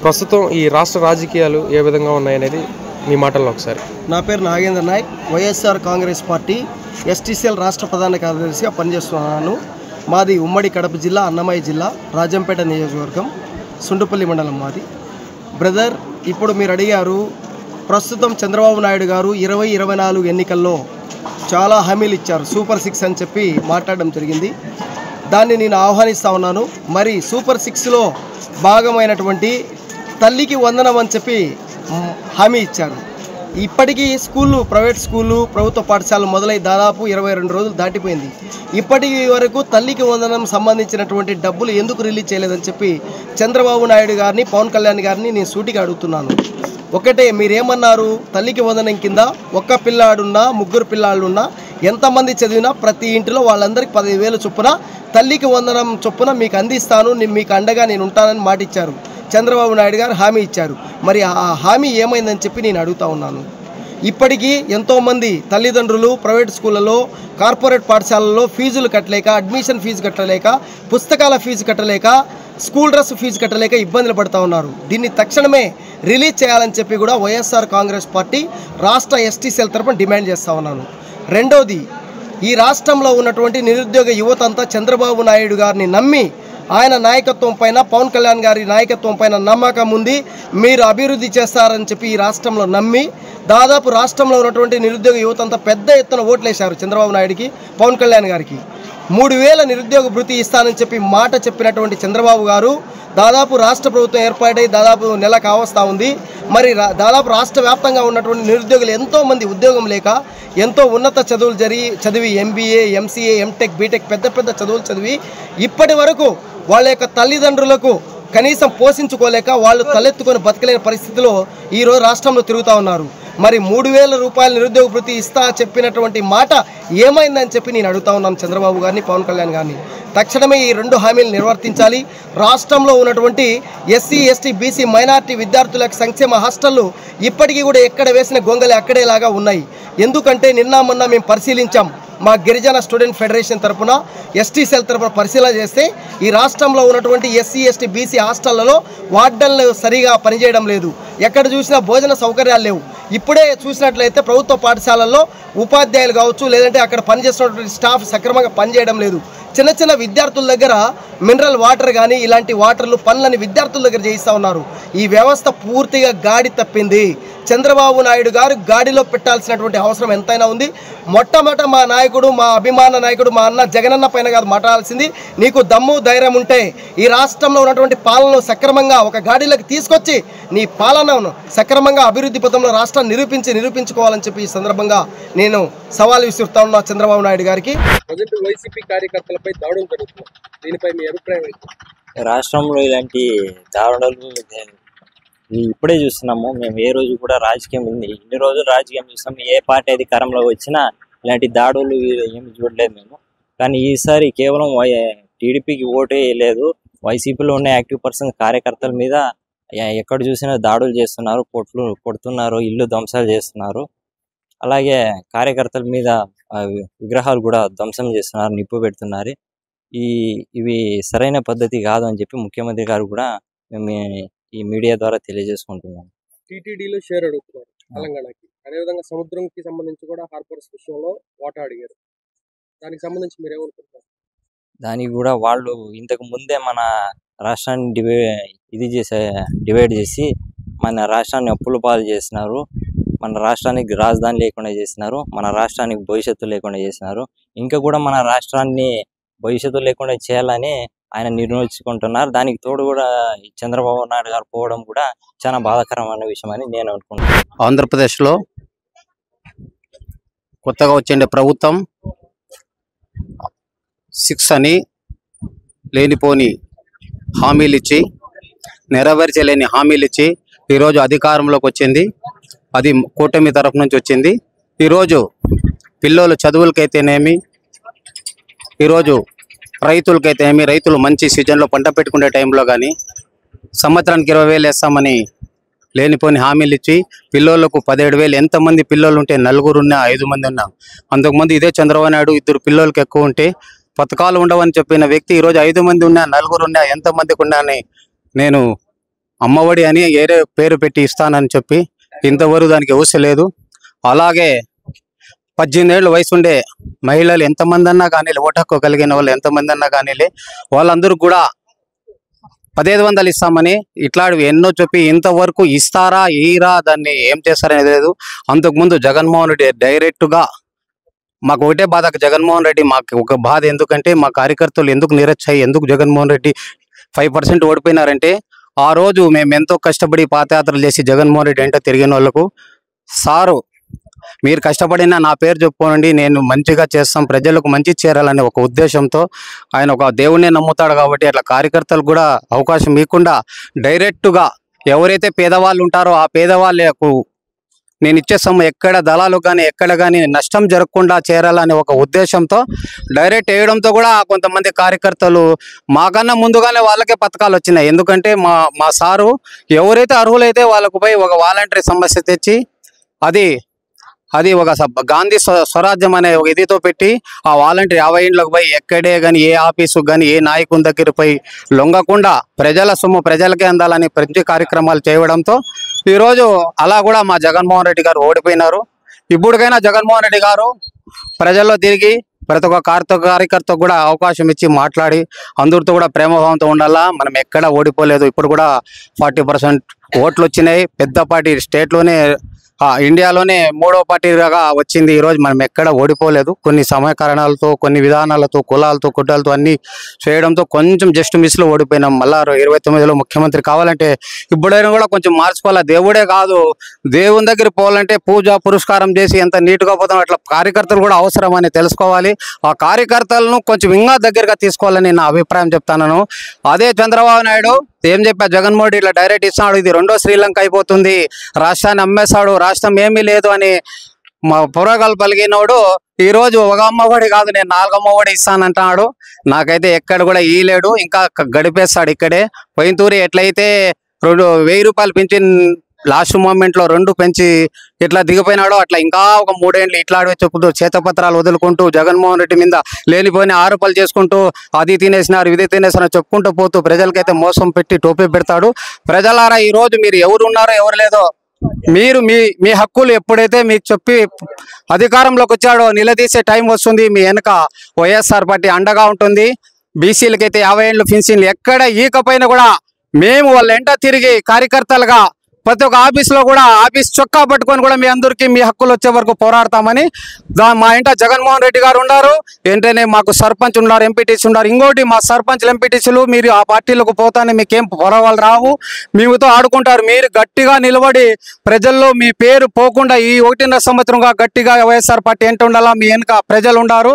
ప్రస్తుతం ఈ రాష్ట్ర రాజకీయాలు ఏ విధంగా ఉన్నాయనేది మీ మాటల్లో ఒకసారి. నా పేరు నాగేంద్ర నాయక్, వైఎస్ఆర్ కాంగ్రెస్ పార్టీ ఎస్టీసీఎల్ రాష్ట్ర ప్రధాన కార్యదర్శిగా పనిచేస్తున్నాను. మాది ఉమ్మడి కడప జిల్లా, అన్నమయ్య జిల్లా, రాజంపేట నియోజకవర్గం, సుండుపల్లి మండలం మాది. బ్రదర్, ఇప్పుడు మీరు అడిగారు, ప్రస్తుతం చంద్రబాబు నాయుడు గారు 2024 ఎన్నికల్లో చాలా హామీలు ఇచ్చారు. సూపర్ 6 అని చెప్పి మాట్లాడడం జరిగింది. దాన్ని నేను ఆహ్వానిస్తూ ఉన్నాను. మరి సూపర్ 6లో భాగమైనటువంటి తల్లికి వందనం అని చెప్పి హామీ ఇచ్చారు. ఇప్పటికీ స్కూళ్ళు, ప్రైవేట్ స్కూళ్ళు, ప్రభుత్వ పాఠశాలలు మొదలై దాదాపు 22 రోజులు దాటిపోయింది. ఇప్పటి వరకు తల్లికి వందనం సంబంధించినటువంటి డబ్బులు ఎందుకు రిలీజ్ చేయలేదని చెప్పి చంద్రబాబు నాయుడు గారిని, పవన్ కళ్యాణ్ గారిని నేను సూటిగా అడుగుతున్నాను. ఒకటే, మీరేమన్నారు, తల్లికి వందనం కింద ఒక్క పిల్లాడున్నా, ముగ్గురు పిల్లాళ్ళున్నా, ఎంతమంది చదివినా ప్రతి ఇంటిలో వాళ్ళందరికీ 10,000 చొప్పున తల్లికి వందనం చొప్పున మీకు అందిస్తాను, మీకు అండగా నేను ఉంటానని మాట ఇచ్చారు. చంద్రబాబు నాయుడు గారు హామీ ఇచ్చారు. మరి ఆ హామీ ఏమైందని చెప్పి నేను అడుగుతా ఉన్నాను. ఇప్పటికీ ఎంతోమంది తల్లిదండ్రులు ప్రైవేట్ స్కూళ్ళలో, కార్పొరేట్ పాఠశాలల్లో ఫీజులు కట్టలేక, అడ్మిషన్ ఫీజు కట్టలేక, పుస్తకాల ఫీజు కట్టలేక, స్కూల్ డ్రెస్ ఫీజు కట్టలేక ఇబ్బందులు పడుతూ ఉన్నారు. దీన్ని తక్షణమే రిలీజ్ చేయాలని చెప్పి కూడా వైఎస్ఆర్ కాంగ్రెస్ పార్టీ రాష్ట్ర ఎస్టీ సెల్ తరపున డిమాండ్ చేస్తూ ఉన్నాను. రెండోది, ఈ రాష్ట్రంలో ఉన్నటువంటి నిరుద్యోగ యువత అంతా చంద్రబాబు నాయుడు గారిని నమ్మి, ఆయన నాయకత్వం పైన, పవన్ కళ్యాణ్ గారి నాయకత్వం పైన నమ్మకం ఉంది. మీరు అభివృద్ధి చేస్తారని చెప్పి ఈ రాష్ట్రంలో నమ్మి దాదాపు రాష్ట్రంలో ఉన్నటువంటి నిరుద్యోగ యువత అంతా పెద్ద ఎత్తున ఓట్లేశారు చంద్రబాబు నాయుడికి, పవన్ కళ్యాణ్ గారికి. 3,000 నిరుద్యోగ భృతి ఇస్తానని చెప్పి మాట చెప్పినటువంటి చంద్రబాబు గారు దాదాపు రాష్ట్ర ప్రభుత్వం ఏర్పాటై దాదాపు నెల కావస్తూ ఉంది. మరి దాదాపు రాష్ట్ర వ్యాప్తంగా ఉన్నటువంటి నిరుద్యోగులు ఎంతోమంది ఉద్యోగం లేక, ఎంతో ఉన్నత చదువులు చదివి ఎంబీఏ, ఎంసీఏ, ఎంటెక్, బీటెక్ పెద్ద పెద్ద చదువులు చదివి ఇప్పటి వరకు వాళ్ళ యొక్క తల్లిదండ్రులకు కనీసం పోషించుకోలేక వాళ్ళు తలెత్తుకొని బతకలేని పరిస్థితిలో ఈరోజు రాష్ట్రంలో తిరుగుతూ ఉన్నారు. మరి 3,000 రూపాయల నిరుద్యోగ భృతి ఇస్తా చెప్పినటువంటి మాట ఏమైందని చెప్పి నేను అడుగుతా ఉన్నాను చంద్రబాబు గారిని, పవన్ కళ్యాణ్ గారిని. తక్షణమే ఈ 2 హామీలు నిర్వర్తించాలి. రాష్ట్రంలో ఉన్నటువంటి ఎస్సీ, ఎస్టీ, బీసీ, మైనార్టీ విద్యార్థులకు సంక్షేమ హాస్టళ్ళు ఇప్పటికీ కూడా ఎక్కడ వేసిన గొంగలి అక్కడేలాగా ఉన్నాయి. ఎందుకంటే మొన్న మేము పరిశీలించాం. మా గిరిజన స్టూడెంట్ ఫెడరేషన్ తరఫున, ఎస్టీ సెల్ తరఫున పరిశీలన చేస్తే ఈ రాష్ట్రంలో ఉన్నటువంటి ఎస్సీ, ఎస్టీ, బీసీ హాస్టళ్లలో వార్డన్లు సరిగా పనిచేయడం లేదు. ఎక్కడ చూసినా భోజన సౌకర్యాలు లేవు. ఇప్పుడే చూసినట్లయితే ప్రభుత్వ పాఠశాలల్లో ఉపాధ్యాయులు కావచ్చు, లేదంటే అక్కడ పనిచేస్తున్నటువంటి స్టాఫ్ సక్రమంగా పనిచేయడం లేదు. చిన్న చిన్న విద్యార్థుల దగ్గర మినరల్ వాటర్ కానీ ఇలాంటి వాటర్లు, పనులని విద్యార్థుల దగ్గర చేయిస్తూ ఉన్నారు. ఈ వ్యవస్థ పూర్తిగా గాడి తప్పింది. చంద్రబాబు నాయుడు గారు గాడిలో పెట్టాల్సినటువంటి అవసరం ఎంతైనా ఉంది. మొట్టమొదట మా నాయకుడు, మా అభిమాన నాయకుడు, మా అన్న జగనన్న పైన కాదు మాట్లాడాల్సింది. నీకు దమ్ము ధైర్యం ఉంటే ఈ రాష్ట్రంలో ఉన్నటువంటి పాలనను సక్రమంగా ఒక గాడిలోకి తీసుకొచ్చి నీ పాలనను సక్రమంగా అభివృద్ధి పథంలో రాష్ట్రాన్ని నిరూపించుకోవాలని చెప్పి ఈ సందర్భంగా నేను సవాల్ విసురుతా ఉన్నా చంద్రబాబు నాయుడు గారికి. వైసీపీ కార్యకర్తలపై దాడులు జరుగుతున్నాయి. దీనిపై మీ అభిప్రాయం ఏంటి? రాష్ట్రంలో ఇలాంటి దాడులు ఇప్పుడే చూస్తున్నాము. మేము ఏ రోజు కూడా రాజకీయం ఉంది, ఇన్ని రోజులు రాజకీయం చూస్తాం. ఏ పార్టీ అధికారంలో వచ్చినా ఇలాంటి దాడులు ఏమి చూడలేదు మేము. కానీ ఈసారి కేవలం టీడీపీకి ఓటే లేదు, వైసీపీలో ఉన్న యాక్టివ్ పర్సన్ కార్యకర్తల మీద ఎక్కడ చూసినా దాడులు చేస్తున్నారు, కొడుతున్నారు, ఇల్లు ధ్వంసాలు చేస్తున్నారు. అలాగే కార్యకర్తల మీద విగ్రహాలు కూడా ధ్వంసం చేస్తున్నారు, నిప్పు పెడుతున్నారు. ఇవి సరైన పద్ధతి కాదు అని చెప్పి ముఖ్యమంత్రి గారు కూడా మేము ఈ మీడియా ద్వారా తెలియజేసుకుంటున్నాం. టీటీడీలో షేర్ అడుగుతున్నారు తెలంగాణకి, అదేవిధంగా సముద్రంకి సంబంధించి కూడా హార్బర్స్ విషయంలో వాటా అడిగారు. దానికి సంబంధించి మీరు ఏమనుకుంటున్నారు? దానికి కూడా వాళ్ళు ఇంతకు ముందే మన రాష్ట్రాన్ని డివైడ్ చేసి మన రాష్ట్రాన్ని అప్పుల పాలు చేసినారు, మన రాష్ట్రానికి రాజధాని లేకుండా చేసినారు, మన రాష్ట్రానికి భవిష్యత్తు లేకుండా చేసినారు. ఇంకా కూడా మన రాష్ట్రాన్ని భవిష్యత్తు లేకుండా చేయాలని ఆయన నిర్ణయించుకుంటున్నారు. దానికి తోడు కూడా చంద్రబాబు నాయుడు గారు పోవడం కూడా చాలా బాధాకరమైన విషయం అని నేను అనుకుంటున్నాను. ఆంధ్రప్రదేశ్లో కొత్తగా వచ్చే ప్రభుత్వం 6 అని లేనిపోని హామీలు ఇచ్చి, నెరవేర్చలేని హామీలు ఇచ్చి ఈరోజు అధికారంలోకి వచ్చింది. అది కూటమి తరఫు నుంచి వచ్చింది. ఈరోజు పిల్లలు చదువులకైతేనేమి, ఈరోజు రైతులకైతేనేమి, రైతులు మంచి సీజన్లో పంట పెట్టుకునే టైంలో కానీ సంవత్సరానికి 20,000 వేస్తామని లేనిపోని హామీలు ఇచ్చి పిల్లోళ్ళకు 17,000. ఎంతమంది పిల్లలు ఉంటే 4 ఉన్నా 5 మంది ఉన్నా, అంతకుముందు ఇదే చంద్రబాబు నాయుడు 2 పిల్లలకి ఎక్కువ ఉంటే పథకాలు ఉండవని చెప్పిన వ్యక్తి ఈరోజు 5 మంది ఉన్నా 4 ఉన్నా ఎంతమందికి ఉన్నా అని నేను అమ్మఒడి అని ఏరే పేరు పెట్టి ఇస్తానని చెప్పి ఇంతవరకు దానికి ఊస లేదు. అలాగే 18 ఏళ్ళ వయసు ఉండే మహిళలు ఎంతమంది అన్నా కానీ, ఓటు హక్కు కలిగిన వాళ్ళు ఎంతమంది అన్నా కానీ వాళ్ళందరూ కూడా 1500 ఇస్తామని ఇట్లాంటివి ఎన్నో చెప్పి ఇంతవరకు ఇస్తారా ఈరా దాన్ని ఏం చేస్తారనేది లేదు. అంతకుముందు జగన్మోహన్ రెడ్డి డైరెక్ట్గా మాకు ఒకటే బాధ, జగన్మోహన్ రెడ్డి మాకు ఒక బాధ ఎందుకంటే మా కార్యకర్తలు ఎందుకు నిరచ్చాయి, ఎందుకు జగన్మోహన్ రెడ్డి 5% ఓడిపోయినారంటే ఆ రోజు మేము ఎంతో కష్టపడి పాదయాత్రలు చేసి జగన్మోహన్ రెడ్డి అంటే తిరిగిన వాళ్ళకు సారు మీరు కష్టపడినా నా పేరు చెప్పుకోనండి, నేను మంచిగా చేస్తాం, ప్రజలకు మంచి చేరాలనే ఒక ఉద్దేశంతో ఆయన ఒక దేవుణ్ణి నమ్ముతాడు కాబట్టి అట్లా కార్యకర్తలు కూడా అవకాశం ఇవ్వకుండా డైరెక్ట్గా ఎవరైతే పేదవాళ్ళు ఉంటారో ఆ పేదవాళ్ళకు నేను ఇచ్చే సొమ్ము ఎక్కడ దళాలు కానీ ఎక్కడ కానీ నష్టం జరగకుండా చేరాలనే ఒక ఉద్దేశంతో డైరెక్ట్ వేయడంతో కూడా కొంతమంది కార్యకర్తలు మాకన్నా ముందుగానే వాళ్ళకే పథకాలు వచ్చినాయి. ఎందుకంటే మా సారు ఎవరైతే అర్హులైతే వాళ్ళకు పోయి ఒక వాలంటరీ సమస్య తెచ్చి అది ఒక గాంధీ స్వరాజ్యం అనే ఒక ఇదితో పెట్టి ఆ వాలంటీర్ 50 ఇండ్లకు పోయి ఎక్కడే కానీ ఏ ఆఫీసు కానీ ఏ నాయకుని దగ్గర పోయి లొంగకుండా ప్రజల సొమ్ము ప్రజలకే అందాలని ప్రతి కార్యక్రమాలు చేయడంతో ఈరోజు అలా కూడా మా జగన్మోహన్ రెడ్డి గారు ఓడిపోయినారు. ఇప్పటికైనా జగన్మోహన్ రెడ్డి గారు ప్రజల్లో తిరిగి ప్రతి ఒక్క కార్యకర్త కూడా అవకాశం ఇచ్చి మాట్లాడి అందరితో కూడా ప్రేమభావంతో ఉండాలా. మనం ఎక్కడ ఓడిపోలేదు, ఇప్పుడు కూడా 40% ఓట్లు వచ్చినాయి. పెద్ద పార్టీ స్టేట్లోనే ఇండియాలోనే 3వ పార్టీగా వచ్చింది. ఈరోజు మనం ఎక్కడ ఓడిపోలేదు. కొన్ని సమయ కారణాలతో కొన్ని విధానాలతో కులాలతో కుట్టాలతో అన్ని చేయడంతో కొంచెం జస్ట్ మిస్లో ఓడిపోయినాం. మళ్ళా 29లో ముఖ్యమంత్రి కావాలంటే ఇప్పుడైనా కూడా కొంచెం మార్చుకోవాలా. దేవుడే కాదు, దేవుని దగ్గర పోవాలంటే పూజ పురస్కారం చేసి ఎంత నీట్గా పోతాం అట్లా కార్యకర్తలు కూడా అవసరం అని తెలుసుకోవాలి. ఆ కార్యకర్తలను కొంచెం ఇంకా దగ్గరగా తీసుకోవాలని నా అభిప్రాయం చెప్తాను. అదే చంద్రబాబు నాయుడు ఏం చెప్పా, జగన్మోహన్ రెడ్డి ఇట్లా డైరెక్ట్ ఇస్తున్నాడు, ఇది 2వ శ్రీలంక అయిపోతుంది, రాష్ట్రాన్ని అమ్మేశాడు, రాష్ట్రం ఏమీ లేదు అని మా పురగాలు పలికినోడు ఈరోజు ఒక అమ్మఒడి కాదు నేను 4వ అమ్మఒడి ఇస్తానంటున్నాడు. నాకైతే ఎక్కడ కూడా ఇయ్యలేడు, ఇంకా గడిపేస్తాడు ఇక్కడే. పోయినతూరి ఎట్లయితే 1000 రూపాయలు పింఛన్ లాస్ట్ మూమెంట్లో 2 పెంచి ఇట్లా దిగిపోయినాడో అట్లా ఇంకా ఒక 3 ఏళ్ళు ఇట్లాడే చెప్పుతూ చేతపత్రాలు వదులుకుంటూ జగన్మోహన్ రెడ్డి మీద లేనిపోయిన ఆరోపణలు చేసుకుంటూ అది తినేసినారు ఇది తినేసినారు చెప్పుకుంటూ పోతూ ప్రజలకైతే మోసం పెట్టి టోపీ పెడతాడు. ప్రజలారా ఈరోజు మీరు ఎవరు ఉన్నారో ఎవరు లేదో మీరు మీ హక్కులు ఎప్పుడైతే మీకు చెప్పి అధికారంలోకి వచ్చాడో నిలదీసే టైం వస్తుంది. మీ వెనక వైఎస్ఆర్ పార్టీ అండగా ఉంటుంది. బీసీలకైతే 50 ఏళ్ళు పెన్షన్లు ఎక్కడ ఈకపోయినా కూడా మేము వాళ్ళ ఎంట తిరిగి కార్యకర్తలుగా ప్రతి ఒక్క ఆఫీస్లో కూడా ఆఫీస్ చొక్కా పట్టుకొని కూడా మీ అందరికీ మీ హక్కులు వచ్చే వరకు పోరాడతామని మా ఇంట జగన్మోహన్ రెడ్డి గారు ఉన్నారు. ఏంటనే మాకు సర్పంచ్ ఉన్నారు, ఎంపీటీసీ ఉన్నారు. ఇంకోటి మా సర్పంచ్లు ఎంపీటీసీలు మీరు ఆ పార్టీలకు పోతానే మీకేం పొరవాళ్ళు రావు, మీతో ఆడుకుంటారు. మీరు గట్టిగా నిలబడి ప్రజల్లో మీ పేరు పోకుండా ఈ 1.5 సంవత్సరంగా గట్టిగా వైఎస్ఆర్ పార్టీ ఏంటి ఉండాలా, మీ వెనుక ప్రజలు ఉన్నారు.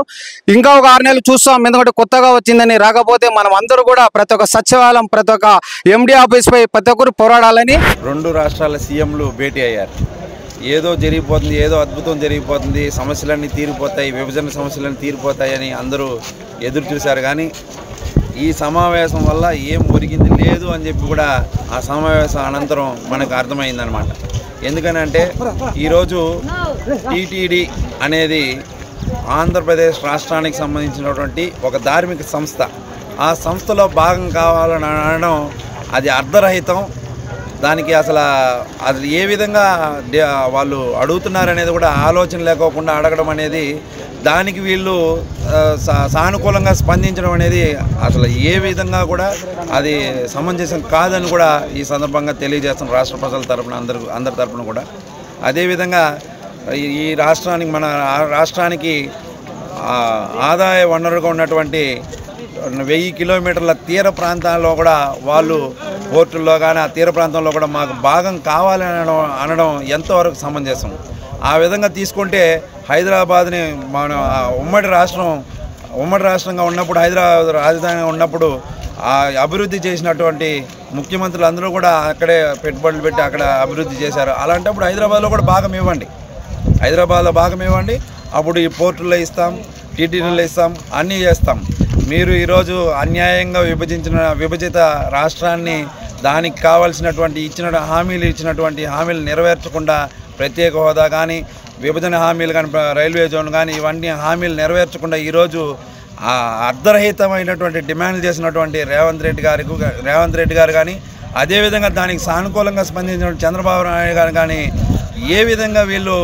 ఇంకా ఒక 6 నెలలు చూస్తాం, ఎందుకంటే కొత్తగా వచ్చిందని. రాకపోతే మనం అందరూ కూడా ప్రతి ఒక్క సచివాలయం ప్రతి ఒక్క ఎండి ఆఫీస్ పై ప్రతి ఒక్కరు పోరాడాలని 2 రాష్ట్రాల సీఎంలు భేటీ అయ్యారు. ఏదో జరిగిపోతుంది, ఏదో అద్భుతం జరిగిపోతుంది, సమస్యలన్నీ తీరిపోతాయి, విభజన సమస్యలన్నీ తీరిపోతాయని అందరూ ఎదురు చూశారు. కానీ ఈ సమావేశం వల్ల ఏం ఒరిగింది లేదు అని చెప్పి కూడా ఆ సమావేశం అనంతరం మనకు అర్థమైందనమాట. ఎందుకనంటే ఈరోజు టీటీడీ అనేది ఆంధ్రప్రదేశ్ రాష్ట్రానికి సంబంధించినటువంటి ఒక ధార్మిక సంస్థ. ఆ సంస్థలో భాగం కావాలని అనడం అది అర్ధరహితం. దానికి అసలు ఏ విధంగా వాళ్ళు అడుగుతున్నారనేది కూడా ఆలోచన లేకోకుండా అడగడం అనేది, దానికి వీళ్ళు సానుకూలంగా స్పందించడం అనేది అసలు ఏ విధంగా కూడా అది సమంజసం కాదని కూడా ఈ సందర్భంగా తెలియజేస్తున్న రాష్ట్ర ప్రజల తరపున అందరి తరపున కూడా. అదేవిధంగా ఈ రాష్ట్రానికి మన రాష్ట్రానికి ఆదాయ వనరుగా ఉన్నటువంటి 1000 కిలోమీటర్ల తీర ప్రాంతాల్లో కూడా వాళ్ళు పోర్టుల్లో కానీ ఆ తీర ప్రాంతంలో కూడా మాకు భాగం కావాలని అనడం ఎంతవరకు సమంజసం? ఆ విధంగా తీసుకుంటే హైదరాబాద్ని మన ఉమ్మడి రాష్ట్రంగా ఉన్నప్పుడు, హైదరాబాద్ రాజధానిగా ఉన్నప్పుడు ఆ అభివృద్ధి చేసినటువంటి ముఖ్యమంత్రులు అందరూ కూడా అక్కడే పెట్టుబడులు పెట్టి అక్కడ అభివృద్ధి చేశారు. అలాంటప్పుడు హైదరాబాద్లో కూడా భాగం ఇవ్వండి, హైదరాబాద్లో భాగం ఇవ్వండి. అప్పుడు ఈ పోర్టుల్లో ఇస్తాం, టీటీడీలో ఇస్తాం, అన్నీ చేస్తాం. మీరు ఈరోజు అన్యాయంగా విభజిత రాష్ట్రాన్ని దానికి కావాల్సినటువంటి ఇచ్చినటువంటి హామీలు నెరవేర్చకుండా, ప్రత్యేక హోదా కానీ విభజన హామీలు కానీ రైల్వే జోన్ కానీ ఇవన్నీ హామీలు నెరవేర్చకుండా ఈరోజు అర్ధరహితమైనటువంటి డిమాండ్లు చేసినటువంటి రేవంత్ రెడ్డి గారు కానీ అదేవిధంగా దానికి సానుకూలంగా స్పందించిన చంద్రబాబు నాయుడు గారు కానీ ఏ విధంగా వీళ్ళు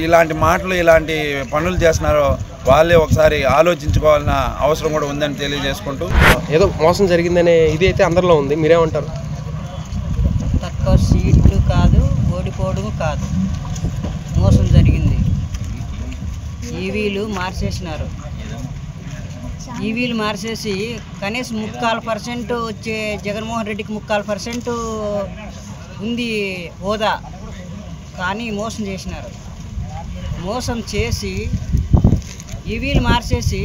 ఇలాంటి మాటలు ఇలాంటి పనులు చేస్తున్నారో వాళ్ళే ఒకసారి ఆలోచించుకోవాలన్న అవసరం కూడా ఉందని తెలియజేసుకుంటూ, ఏదో మోసం జరిగిందనే ఇది అయితే అందరిలో ఉంది, మీరేమంటారు? తక్కువ సీట్లు కాదు, ఓడిపోవడం కాదు, మోసం జరిగింది. ఈవీలు మార్చేసినారు. ఈవీలు మార్చేసి కనీసం 3.5% వచ్చే జగన్మోహన్ రెడ్డికి 3.5% ఉంది హోదా, కానీ మోసం చేసినారు. మోసం చేసి ఈవీలు మార్చేసి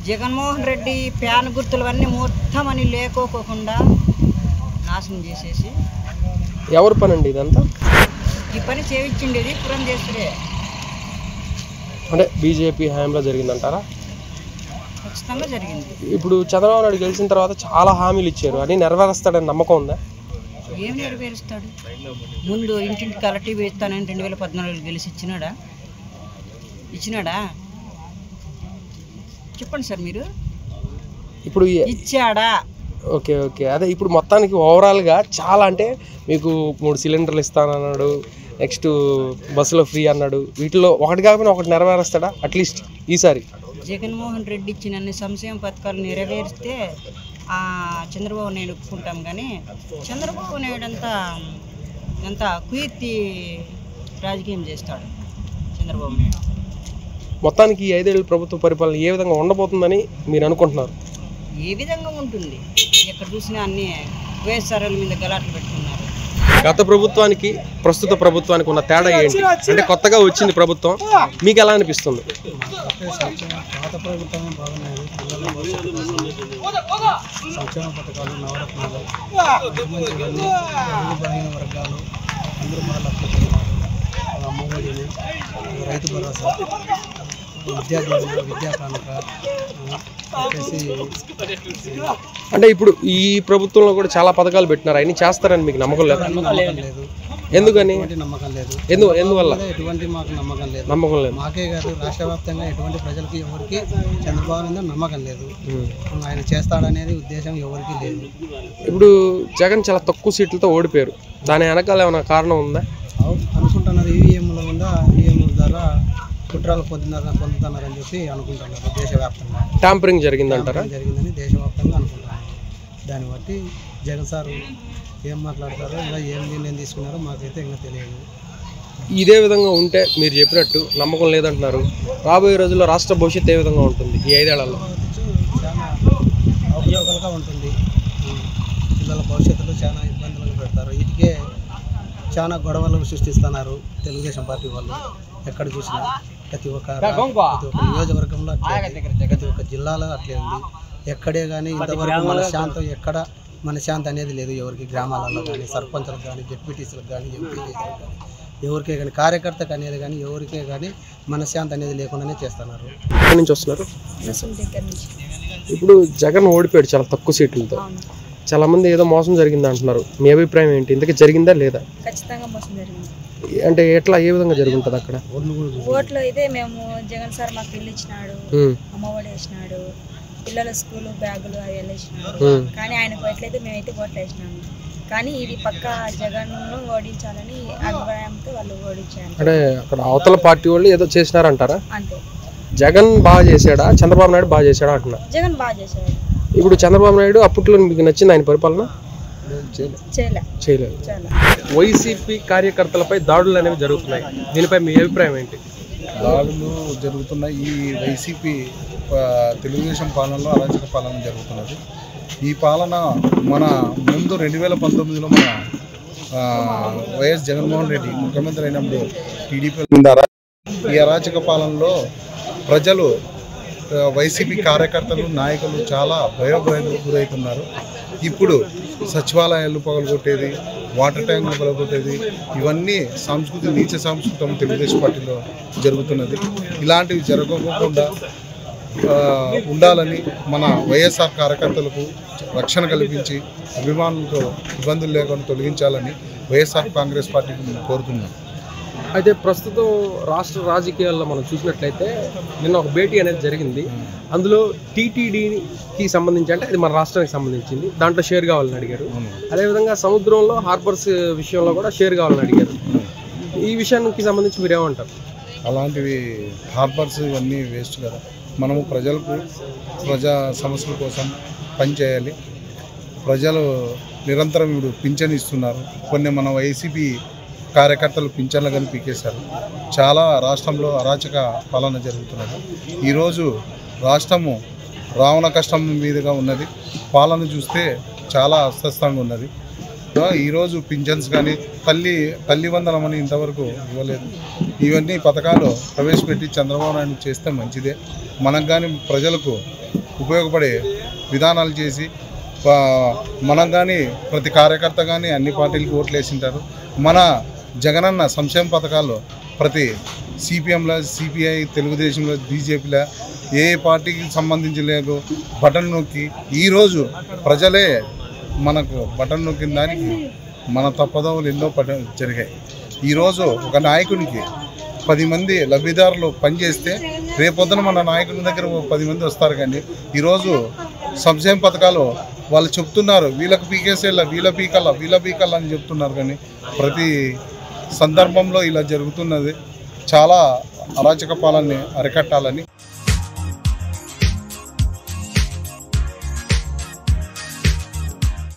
జగన్మోహన్ రెడ్డి ప్యాన్ గుర్తులవన్నీ మొత్తం అని లేకోకుండా నాశనం చేసేసి. ఎవరి పని అండి ఇదంతా? ఈ పని చేయించిండేది పురంధేశ్వరే. అంటే బీజేపీ హయాంలో జరిగిందంటారా? ఖచ్చితంగా జరిగింది. ఇప్పుడు చంద్రబాబు నాయుడు గెలిచిన తర్వాత చాలా హామీలు ఇచ్చారు, అని నెరవేరుస్తాడని నమ్మకం ఉందా? ఏం నెరవేరుస్తాడు? ముందు ఇంటింటి కలెక్టీ వేస్తానని 2014 గెలిచి ఇచ్చినాడా? చెప్పండి సార్ మీరు. ఇప్పుడు ఇచ్చాడా? ఓకే ఓకే, అదే ఇప్పుడు మొత్తానికి ఓవరాల్గా చాలా, అంటే మీకు 3 సిలిండర్లు ఇస్తానన్నాడు, నెక్స్ట్ బస్సులో ఫ్రీ అన్నాడు, వీటిలో ఒకటి కాకపోయినా ఒకటి నెరవేరుస్తాడా అట్లీస్ట్ ఈసారి? జగన్మోహన్ రెడ్డి ఇచ్చిన అన్ని సంక్షేమ పథకాలు నెరవేరిస్తే చంద్రబాబు నాయుడు ఒప్పుకుంటాం, కానీ చంద్రబాబు నాయుడు అంతా కుయుక్తి రాజకీయం చేస్తాడు చంద్రబాబు నాయుడు. మొత్తానికి ఈ 5 ఏళ్ళ ప్రభుత్వ పరిపాలన ఏ విధంగా ఉండబోతుందని మీరు అనుకుంటున్నారు? ఏ విధంగా ఉంటుంది? ఎక్కడ చూసినా అన్ని వైఎస్ఆర్ఎల్ మీద గలాట్లు పెట్టుకున్నారు. గత ప్రభుత్వానికి ప్రస్తుత ప్రభుత్వానికి ఉన్న తేడా ఏంటి? అంటే కొత్తగా వచ్చింది ప్రభుత్వం, మీకు ఎలా అనిపిస్తుంది? పాత ప్రభుత్వం బాగున్నాయి. సంక్షేమ పథకాలు, నవరత్నాలు, ఇవన్నీ బలహీన వర్గాలు అందరూ బాగా లబ్ధిపడుతున్నారు. అమ్మఒడిని, రైతు భరోసా, విద్యా దీవెన, విద్యా కానుక అంటే ఇప్పుడు ఈ ప్రభుత్వంలో కూడా చాలా పథకాలు పెట్టినారు, అవన్నీ చేస్తారని మీకు నమ్మకం లేదు? ఎందుకని? నమ్మకం లేదు. ఎందువల్ల? ఎటువంటి మాకు నమ్మకం లేదు. మాకే కాదు, రాష్ట్ర వ్యాప్తంగా ఎటువంటి ప్రజలకి ఎవరికి చంద్రబాబు మీద నమ్మకం లేదు. ఆయన చేస్తాడనేది ఉద్దేశం ఎవరికి లేదు. ఇప్పుడు జగన్ చాలా తక్కువ సీట్లతో ఓడిపోయారు, దాని వెనకాల ఏమైనా కారణం ఉందా అనుకుంటున్నారు? ఈవీఎంలో ఉందా? ఈవీఎంల ద్వారా కుట్రాలు పొందుతున్నారని చెప్పి అనుకుంటున్నారు. దేశవ్యాప్తంగా ట్యాంపరింగ్ జరిగిందంటారా? జరిగిందని దేశవ్యాప్తంగా అనుకుంటున్నారు. దాన్ని బట్టి జగన్ సార్ ఏం మాట్లాడతారో, ఇలా ఏం నిర్ణయం తీసుకున్నారో మాకైతే ఇంకా తెలియదు. ఇదే విధంగా ఉంటే మీరు చెప్పినట్టు నమ్మకం లేదంటున్నారు, రాబోయే రోజుల్లో రాష్ట్ర భవిష్యత్తు ఏ విధంగా ఉంటుంది? ఈ 5 ఏళ్లలో చాలా అవకతవకలుగా ఉంటుంది. పిల్లల భవిష్యత్తులో చాలా ఇబ్బందులు పెడతారు. వీటికే చాలా గొడవలు సృష్టిస్తున్నారు తెలుగుదేశం పార్టీ వాళ్ళు. ఎక్కడ చూసినా ప్రతి ఒక్క నియోజకవర్గంలో అట్లే, ప్రతి ఒక్క జిల్లాలో అట్లే ఉంది. ఎక్కడే కానీ ఇంతవరకు మనశ్శాంతి అనేది లేదు ఎవరికి. గ్రామాలలో కానీ, సర్పంచులకు కానీ, జెడ్పీటీసీలకు కానీ, ఎంపీటీసీలకు కానీ, ఎవరికే కానీ, కార్యకర్తకు అనేది కానీ, ఎవరికే కానీ మనశ్శాంతి అనేది లేకుండానే చేస్తున్నారు. ఎక్కడి నుంచి వస్తున్నారు? ఇప్పుడు జగన్ ఓడిపోయాడు చాలా తక్కువ సీట్లతో, చాలా మంది ఏదో మోసం జరిగింది అంటున్నారు, మీ అభిప్రాయం ఏంటి? ఇంతకీ జరిగిందా లేదా? ఖచ్చితంగా మోసం జరిగింది. అంటే ఎట్లా, ఏ విధంగా జరుగుతుంది అక్కడ? ఓట్లు అయితే మేము జగన్ సార్ మాకు ఇల్లు ఇచ్చినాడు, అమ్మఒడి వేసినాడు, పిల్లల స్కూల్ బ్యాగులు అవి వేసినాడు. కానీ ఆయనకు ఎట్లయితే మేమైతే ఓట్లు వేసినాము. కానీ ఇది పక్క జగన్ ఓడించాలని అభిప్రాయంతో వాళ్ళు ఓడించారు. అంటే అక్కడ అవతల పార్టీ వాళ్ళు ఏదో చేసినారంటారా? అంతే. జగన్ బాగా చేశాడా, చంద్రబాబు నాయుడు బాగా చేశాడా అంటున్నా? జగన్ బాగా చేశాడు. ఇప్పుడు చంద్రబాబు నాయుడు అప్పట్లో మీకు నచ్చింది ఆయన పరిపాలన? చేయలేదు. వైసీపీ కార్యకర్తలపై దాడులు అనేవి జరుగుతున్నాయి, దీనిపై మీ అభిప్రాయం ఏంటి? దాడులు జరుగుతున్నాయి. ఈ వైసీపీ తెలుగుదేశం పాలనలో అరాచక పాలన జరుగుతున్నది. ఈ పాలన మన ముందు 2019లో మన వైఎస్ జగన్మోహన్ రెడ్డి ముఖ్యమంత్రి అయినప్పుడు టీడీపీ ఈ అరాచక పాలనలో ప్రజలు, వైసీపీ కార్యకర్తలు, నాయకులు చాలా భయోభయాలకు గురవుతున్నారు. ఇప్పుడు సచివాలయాలు పగలగొట్టేది, వాటర్ ట్యాంకులు పగలగొట్టేది, ఇవన్నీ నీచ సంస్కృతం తెలుగుదేశం పార్టీలో జరుగుతున్నది. ఇలాంటివి జరగకుండా ఉండాలని మన వైఎస్ఆర్ కార్యకర్తలకు రక్షణ కల్పించి అభిమానులతో ఇబ్బందులు లేకుండా తొలగించాలని వైఎస్ఆర్ కాంగ్రెస్ పార్టీని కోరుతున్నాం. అయితే ప్రస్తుతం రాష్ట్ర రాజకీయాల్లో మనం చూసినట్లయితే నిన్న ఒక భేటీ అనేది జరిగింది. అందులో టీటీడీకి సంబంధించి, అంటే అది మన రాష్ట్రానికి సంబంధించింది, దాంట్లో షేర్ కావాలని అడిగారు. అదేవిధంగా సముద్రంలో హార్బర్స్ విషయంలో కూడా షేర్ కావాలని అడిగారు. ఈ విషయానికి సంబంధించి మీరు ఏమంటారు? అలాంటివి హార్బర్స్ ఇవన్నీ వేస్ట్ కదా. మనము ప్రజా సమస్యల కోసం పనిచేయాలి. ప్రజలు నిరంతరం ఇప్పుడు పింఛన్ ఇస్తున్నారు. కొన్ని మన వైసీపీ కార్యకర్తలు పింఛన్లు కానీ పీకేశారు. చాలా రాష్ట్రంలో అరాచక పాలన జరుగుతున్నది. ఈరోజు రాష్ట్రము రావణ కష్టం మీదుగా ఉన్నది. పాలన చూస్తే చాలా అస్వస్థంగా ఉన్నది. ఈరోజు పింఛన్స్ కానీ తల్లి వందనం అని ఇంతవరకు ఇవ్వలేదు. ఇవన్నీ పథకాలు ప్రవేశపెట్టి చంద్రబాబు నాయుడు చేస్తే మంచిదే. మనకు కానీ ప్రజలకు ఉపయోగపడే విధానాలు చేసి మనం కానీ ప్రతి కార్యకర్త కానీ అన్ని పార్టీలకు ఓట్లు వేసింటారు. మన జగనన్న సంక్షేమ పథకాలు ప్రతి సిపిఎంలో, సిపిఐ, తెలుగుదేశంలో, బీజేపీలో ఏ పార్టీకి సంబంధించి లేదు. బటన్ నొక్కి ఈరోజు ప్రజలే మనకు బటన్ నొక్కిన దానికి మన తప్పదవులు ఎన్నో జరిగాయి. ఈరోజు ఒక నాయకునికి 10 మంది లబ్ధిదారులు పనిచేస్తే రేపొద్దున మన నాయకుని దగ్గర 10 మంది వస్తారు. కానీ ఈరోజు సంక్షేమ పథకాలు వాళ్ళు చెప్తున్నారు, వీళ్ళకి పీకేసేలా, వీళ్ళ పీకల్లా అని చెప్తున్నారు. కానీ ప్రతి సందర్భంలో ఇలా జరుగుతున్నది. చాలా అరాచక పాలనని అరికట్టాలని